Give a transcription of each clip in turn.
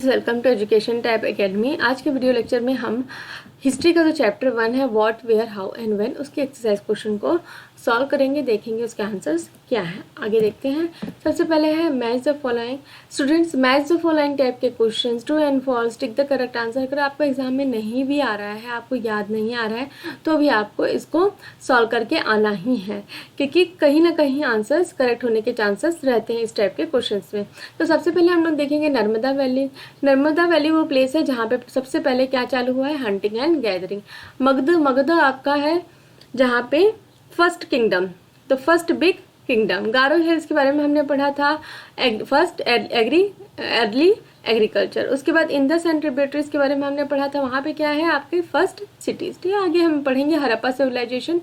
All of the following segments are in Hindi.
Welcome to Education Tab Academy. आज के वीडियो लेक्चर में हम हिस्ट्री का जो चैप्टर 1 है what where how and when उसके एक्सरसाइज क्वेश्चन को सॉल्व करेंगे, देखेंगे उसके आंसर्स क्या है। आगे देखते हैं। सबसे पहले है match the following. Students, match the following type के questions, true and false, tick the correct answer. अगर आपको एग्जाम में नहीं भी आ रहा है, आपको याद नहीं आ रहा है, तो भी आपको इसको सॉल्व करके आना ही है, क्योंकि कहीं ना कहीं आंसर्स करेक्ट होने के चांसेस रहते हैं इस टाइप के क्वेश्चंस में। तो सबसे पहले हम लोग देखेंगे नर्मदा वैली। नर्मदा वैली वो प्लेस है जहाँ पे सबसे पहले क्या चालू हुआ है, हंटिंग एंड गैदरिंग। मगध आपका है जहाँ पे फर्स्ट किंगडम, तो फर्स्ट बिग किंगडम। गारो हिल्स के बारे में हमने पढ़ा था, फर्स्ट अर्ली एग्रीकल्चर। उसके बाद इंडस एंड ट्रिब्यूटरीज के बारे में हमने पढ़ा था, वहाँ पे क्या है आपके फर्स्ट सिटीज। ठीक है, आगे हम पढ़ेंगे हड़प्पा सिविलाइजेशन।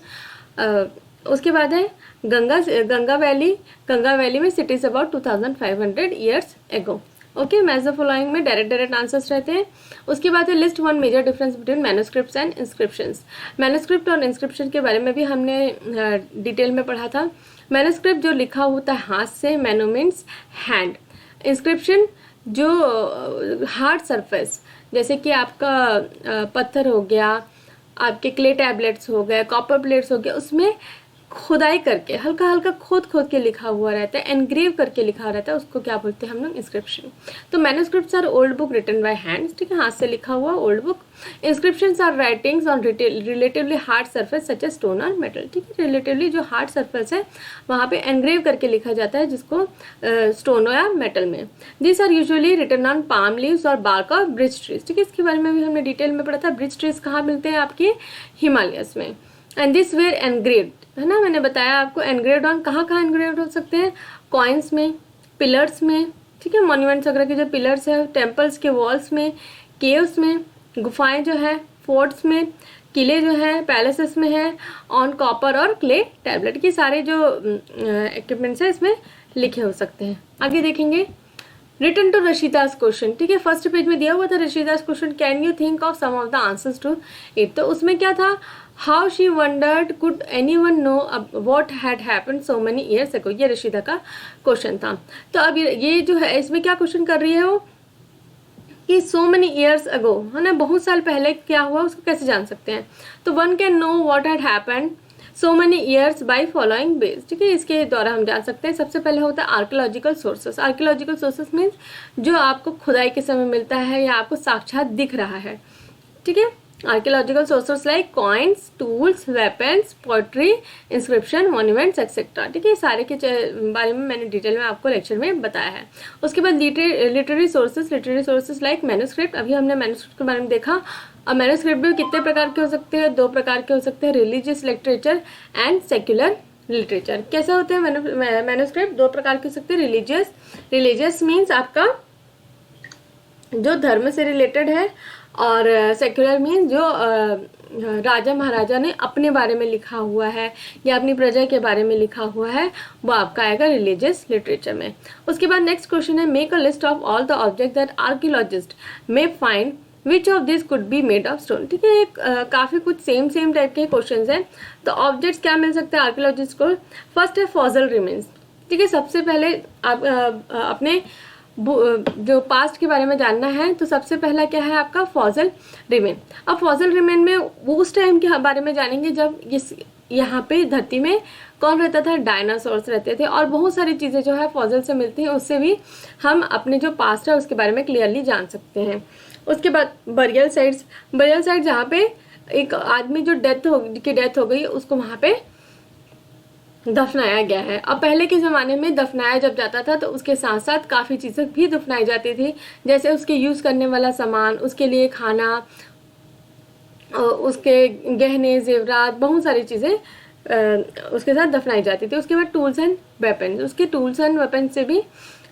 उसके बाद है गंगा वैली में cities about 2500 years ago. Okay, match the following में डायरेक्ट आंसर्स रहते हैं। उसके बाद है list one major difference between manuscripts and inscriptions. Manuscript और इंस्क्रिप्शन के बारे में भी हमने डिटेल में पढ़ा था। मैन्युस्क्रिप्ट जो लिखा होता है हाथ से, मैनु मीन्स हैंड। इंस्क्रिप्शन जो हार्ड सरफेस, जैसे कि आपका पत्थर हो गया, आपके क्ले टैबलेट्स हो गए, कॉपर प्लेट्स हो गए, उसमें खुदाई करके हल्का हल्का खोद के लिखा हुआ रहता है, एनग्रेव करके लिखा रहता है, उसको क्या बोलते हैं हम लोग, इंस्क्रिप्शन। तो manuscripts are old book written by hands, ठीक है, हाथ से लिखा हुआ old book. Inscriptions are writings on relatively hard surface such as stone और मेटल, ठीक है, रिलेटिवली जो हार्ड सरफेस है वहाँ पे एनग्रेव करके लिखा जाता है, जिसको स्टोन या मेटल में। This are usually written on palm leaves और बार्क ऑफ ब्रिज ट्रीज, ठीक है, इसके बारे में भी हमने डिटेल में पढ़ा था। ब्रिज ट्रीज कहाँ मिलते हैं, आपके हिमालयस में। एंड दिस वेयर एनग्रेव्ड, है ना, मैंने बताया आपको एनग्रेव्ड ऑन कहाँ एनग्रेव्ड हो सकते हैं, कॉइन्स में, पिलर्स में, ठीक है, मॉन्यूमेंट्स वगैरह के जो पिलर्स है, टेम्पल्स के वॉल्स में, केव्स में, गुफाएं जो है, फोर्ट्स में, किले जो है, पैलेसेस में है, ऑन कॉपर और क्ले टैबलेट की सारे जो इक्विपमेंट्स है इसमें लिखे हो सकते हैं। आगे देखेंगे रिटर्न टू रशीदास क्वेश्चन, ठीक है, फर्स्ट पेज में दिया हुआ था Rashida's question, can you think of some of the answers to it. तो उसमें क्या था, how she wondered could anyone know what had happened so many years ago, ये रशीदा का क्वेश्चन था। तो अब ये जो है इसमें क्या क्वेश्चन कर रही है वो, कि सो मेनी ईयर्स अगो, है ना, बहुत साल पहले क्या हुआ उसको कैसे जान सकते हैं। तो one can no what had happened so many years by following base, ठीक है, इसके द्वारा हम जान सकते हैं। सबसे पहले होता है archaeological sources. Archaeological sources means जो आपको खुदाई के समय मिलता है या आपको साक्षात दिख रहा है, ठीक है। Archaeological sources like coins, tools, weapons, pottery, inscription, monuments etcetera, ठीक है, सारे के बारे में मैंने डिटेल में आपको लेक्चर में बताया है। उसके बाद लिटरेरी सोर्सेस लाइक मैन्युस्क्रिप्ट। अभी हमने मैन्युस्क्रिप्ट के बारे में देखा। अब मैन्युस्क्रिप्ट भी कितने प्रकार के हो सकते हैं, दो प्रकार के हो सकते हैं, religious literature and secular literature. कैसे होते हैं मैन्युस्क्रिप्ट, दो प्रकार के हो सकते हैं। रिलीजियस मीन्स आपका जो धर्म से रिलेटेड है, और सेक्युलर मीन्स जो राजा महाराजा ने अपने बारे में लिखा हुआ है या अपनी प्रजा के बारे में लिखा हुआ है, वो आपका आएगा रिलीजियस लिटरेचर में। उसके बाद नेक्स्ट क्वेश्चन है, make a list of all the object that archaeologist may find which of this could be made of stone, ठीक है, काफ़ी कुछ सेम टाइप के क्वेश्चन हैं। तो ऑब्जेक्ट्स क्या मिल सकते हैं आर्कियोलॉजिस्ट को। फर्स्ट है फॉसिल रिमेन्स, ठीक है, सबसे पहले आप अपने जो पास्ट के बारे में जानना है तो सबसे पहला क्या है आपका फॉसिल रिमेन। अब फॉसिल रिमेन में वो उस टाइम के बारे में जानेंगे जब यहाँ पे धरती में कौन रहता था, डायनासोर्स रहते थे, और बहुत सारी चीज़ें जो है फॉसिल से मिलती हैं, उससे भी हम अपने जो पास्ट है उसके बारे में क्लियरली जान सकते हैं। उसके बाद बरियल साइट्स जहाँ पे एक आदमी जो डेथ हो गई उसको वहाँ पे दफनाया गया है। अब पहले के ज़माने में दफनाया जब जाता था तो उसके साथ साथ काफ़ी चीज़ें भी दफनाई जाती थी, जैसे उसके यूज़ करने वाला सामान, उसके लिए खाना, उसके गहने जेवरात, बहुत सारी चीज़ें उसके साथ दफनाई जाती थी। उसके बाद टूल्स एंड वेपन, उसके टूल्स एंड वेपन से भी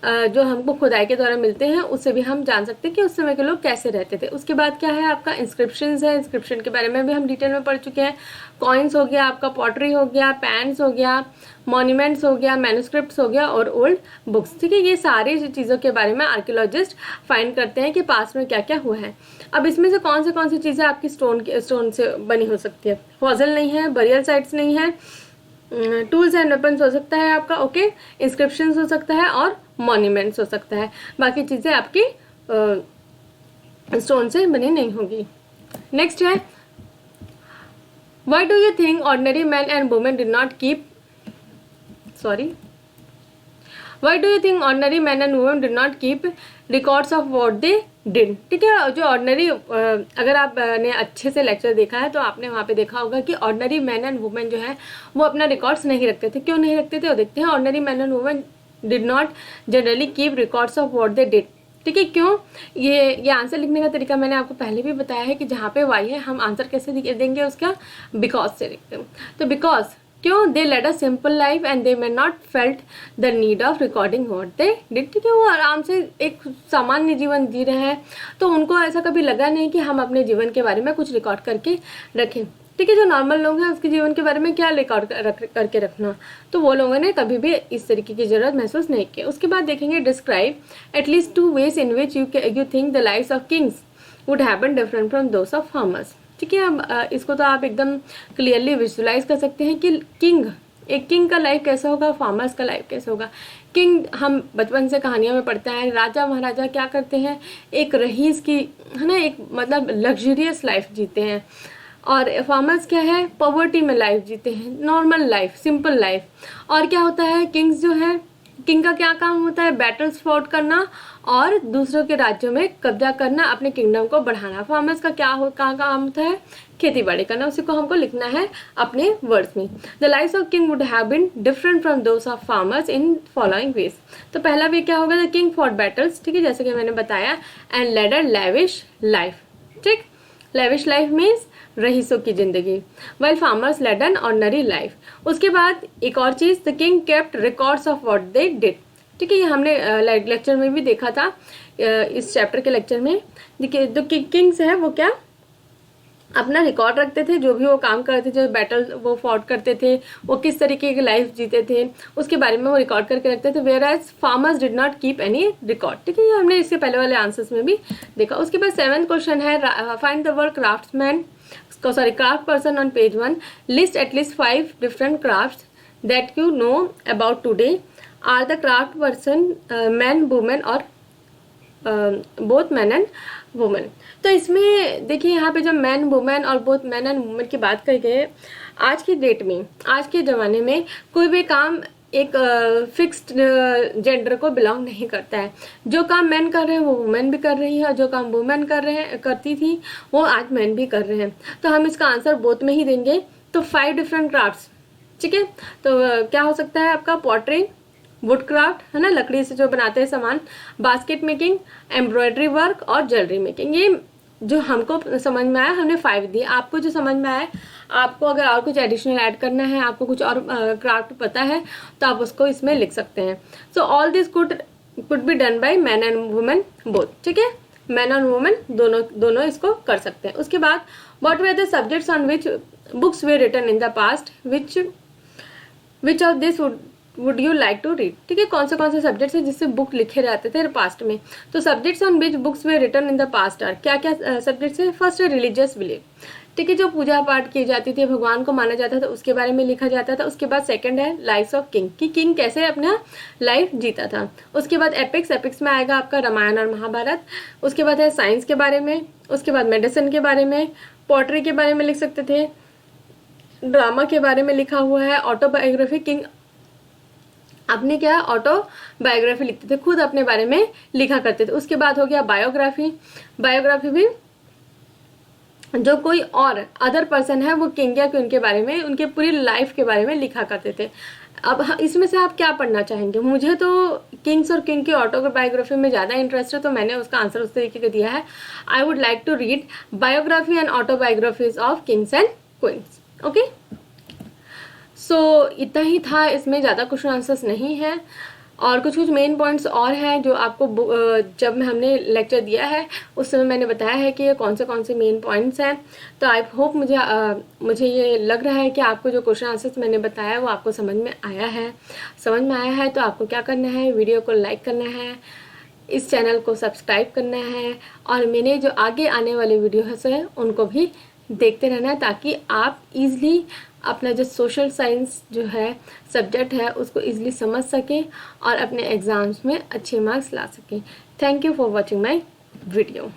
जो हमको खुदाई के द्वारा मिलते हैं उससे भी हम जान सकते हैं कि उस समय के लोग कैसे रहते थे। उसके बाद क्या है आपका इंस्क्रिप्शंस है, इंस्क्रिप्शन के बारे में भी हम डिटेल में पढ़ चुके हैं। कॉइन्स हो गया, आपका पॉटरी हो गया, पैन्स हो गया, मॉन्यूमेंट्स हो गया, मैन्युस्क्रिप्ट्स हो गया और ओल्ड बुक्स, ठीक है, ये सारी चीज़ों के बारे में आर्कियोलॉजिस्ट फाइंड करते हैं कि पास में क्या क्या हुआ है। अब इसमें से कौन सी चीज़ें आपकी स्टोन से बनी हो सकती है, फॉसिल नहीं है, बरियल साइट्स नहीं है, टूल्स एंड वेपन्स हो सकता है आपका, इंस्क्रिप्शंस हो सकता है और मॉन्यूमेंट्स हो सकता है। बाकी चीज़ें आपकी स्टोन से बनी नहीं होगी। नेक्स्ट है, why do you think ordinary man and women did not keep Why do you think ordinary men and women did not keep records of what they did? ठीक है, जो ऑर्डिनरी, अगर आपने अच्छे से लेक्चर देखा है तो आपने वहाँ पे देखा होगा कि ऑर्डिनरी मैन एंड वुमेन जो है वो अपना रिकॉर्ड्स नहीं रखते थे। क्यों नहीं रखते थे वो देखते हैं। Ordinary man and women did not generally keep records of what they did. ठीक है, क्यों? ये आंसर लिखने का तरीका मैंने आपको पहले भी बताया है कि जहाँ पे वाई है हम आंसर कैसे देंगे उसका, बिकॉज से लिखते हैं। तो बिकॉज क्यों? They led a simple life and they may not felt the need of recording what they did. ठीक है, वो आराम से एक सामान्य जीवन जी रहे हैं, तो उनको ऐसा कभी लगा नहीं कि हम अपने जीवन के बारे में कुछ रिकॉर्ड करके रखें। ठीक है, जो नॉर्मल लोग हैं उसके जीवन के बारे में क्या रिकॉर्ड करके रखना, तो वो लोगों ने कभी भी इस तरीके की जरूरत महसूस नहीं की। उसके बाद देखेंगे, describe at least 2 ways in which you think the lives of kings would have been different from those of farmers। ठीक है, अब इसको तो आप एकदम क्लियरली विजुलाइज कर सकते हैं कि एक किंग का लाइफ कैसा होगा, फार्मर्स का लाइफ कैसा होगा। किंग हम बचपन से कहानियों में पढ़ते हैं, राजा महाराजा क्या करते हैं, एक रईस की, है ना, एक मतलब लग्जरियस लाइफ जीते हैं। और फार्मर्स क्या है, पॉवर्टी में लाइफ जीते हैं, नॉर्मल लाइफ, सिंपल लाइफ। और क्या होता है, किंग्स जो है, किंग का क्या काम होता है, बैटल्स फॉट करना और दूसरों के राज्यों में कब्जा करना, अपने किंगडम को बढ़ाना। फार्मर्स का क्या काम होता है, खेती बाड़ी करना। उसी को हमको लिखना है अपने वर्ड्स में। The lives of king would have been different from those of farmers in following ways. तो पहला वे क्या होगा, द किंग फॉट बैटल्स, ठीक है, जैसे कि मैंने बताया, and led a lavish life. ठीक, लैविश लाइफ मीन्स रईसों की जिंदगी, while farmers led an ordinary life. उसके बाद एक और चीज, the king kept records of what they did. ठीक है, ये हमने लेक्चर में भी देखा था, इस चैप्टर के लेक्चर में। देखिए, जो किंग्स है वो क्या अपना रिकॉर्ड रखते थे, जो भी वो काम करते थे, जो बैटल वो फॉट करते थे, वो किस तरीके की लाइफ जीते थे, उसके बारे में वो रिकॉर्ड करके रखते थे। Whereas farmers did not keep any record. ठीक है, ये हमने इसके पहले वाले आंसर्स में भी देखा। उसके बाद 7th क्वेश्चन है, find the word craft person on page 1। List at least 5 different crafts that you know about today. Are the craft person man, women और बोथ मैन एंड वुमेन। तो इसमें देखिए, यहाँ पे जब मैन वुमेन और बोथ मैन एंड वुमेन की बात करेंगे, आज की डेट में, आज के ज़माने में कोई भी काम एक फिक्स्ड जेंडर को बिलोंग नहीं करता है। जो काम मैन कर रहे हैं वो वुमेन भी कर रही है, और जो काम वुमेन करती थी वो आज मैन भी कर रहे हैं। तो हम इसका आंसर बोथ में ही देंगे। तो 5 डिफरेंट क्राफ्ट्स, ठीक है, तो क्या हो सकता है आपका, पॉटरी, वुड क्राफ्ट, है ना, लकड़ी से जो बनाते हैं सामान, बास्केट मेकिंग, एम्ब्रॉयडरी वर्क और ज्वेलरी मेकिंग। ये जो हमको समझ में आया हमने 5 दिए। आपको जो समझ में आया, आपको अगर और कुछ एडिशनल ऐड करना है, आपको कुछ और क्राफ्ट पता है तो आप उसको इसमें लिख सकते हैं। So all this could be done by man and women both. ठीक है, मैन और वुमेन दोनों इसको कर सकते हैं। उसके बाद, what were the subjects on which books were written in the past, which of this would you like to read. ठीक है, कौन से सब्जेक्ट्स हैं जिससे बुक लिखे जाते थे पास्ट में। तो subjects on which books were written in the past are, क्या क्या सब्जेक्ट्स है। फर्स्ट है रिलीजियस बिलीफ, ठीक है, जो पूजा पाठ की जाती थी, भगवान को माना जाता था, उसके बारे में लिखा जाता था। उसके बाद सेकंड है लाइफ्स ऑफ किंग, कि किंग कैसे अपना लाइफ जीता था। उसके बाद एपिक्स में आएगा आपका रामायण और महाभारत। उसके बाद है साइंस के बारे में। उसके बाद मेडिसिन के बारे में, पॉटरी के बारे में लिख सकते थे, ड्रामा के बारे में लिखा हुआ है, ऑटोबायोग्राफी, किंग अपने क्या ऑटोबायोग्राफी लिखते थे, खुद अपने बारे में लिखा करते थे। उसके बाद हो गया बायोग्राफी भी जो कोई और अदर पर्सन है वो किंग या क्वीन के बारे में, उनके पूरी लाइफ के बारे में लिखा करते थे। अब इसमें से आप क्या पढ़ना चाहेंगे। मुझे तो किंग्स और किंग की ऑटोबायोग्राफी में ज़्यादा इंटरेस्ट है, तो मैंने उसका आंसर उस तरीके का दिया है। I would like to read biography and autobiographies of kings and queens. Okay, so इतना ही था, इसमें ज़्यादा क्वेश्चन आंसर्स नहीं है। और कुछ मेन पॉइंट्स और हैं जो आपको जब हमने लेक्चर दिया है उस समय मैंने बताया है कि ये कौन से मेन पॉइंट्स हैं। तो आई होप मुझे ये लग रहा है कि आपको जो क्वेश्चन आंसर्स मैंने बताया वो आपको समझ में आया है। तो आपको क्या करना है, वीडियो को लाइक करना है, इस चैनल को सब्सक्राइब करना है, और मैंने जो आगे आने वाले वीडियोस हैं उनको भी देखते रहना है, ताकि आप इजीली अपना जो सोशल साइंस जो है सब्जेक्ट है उसको इजीली समझ सकें और अपने एग्ज़ाम्स में अच्छे मार्क्स ला सकें। Thank you for watching my video.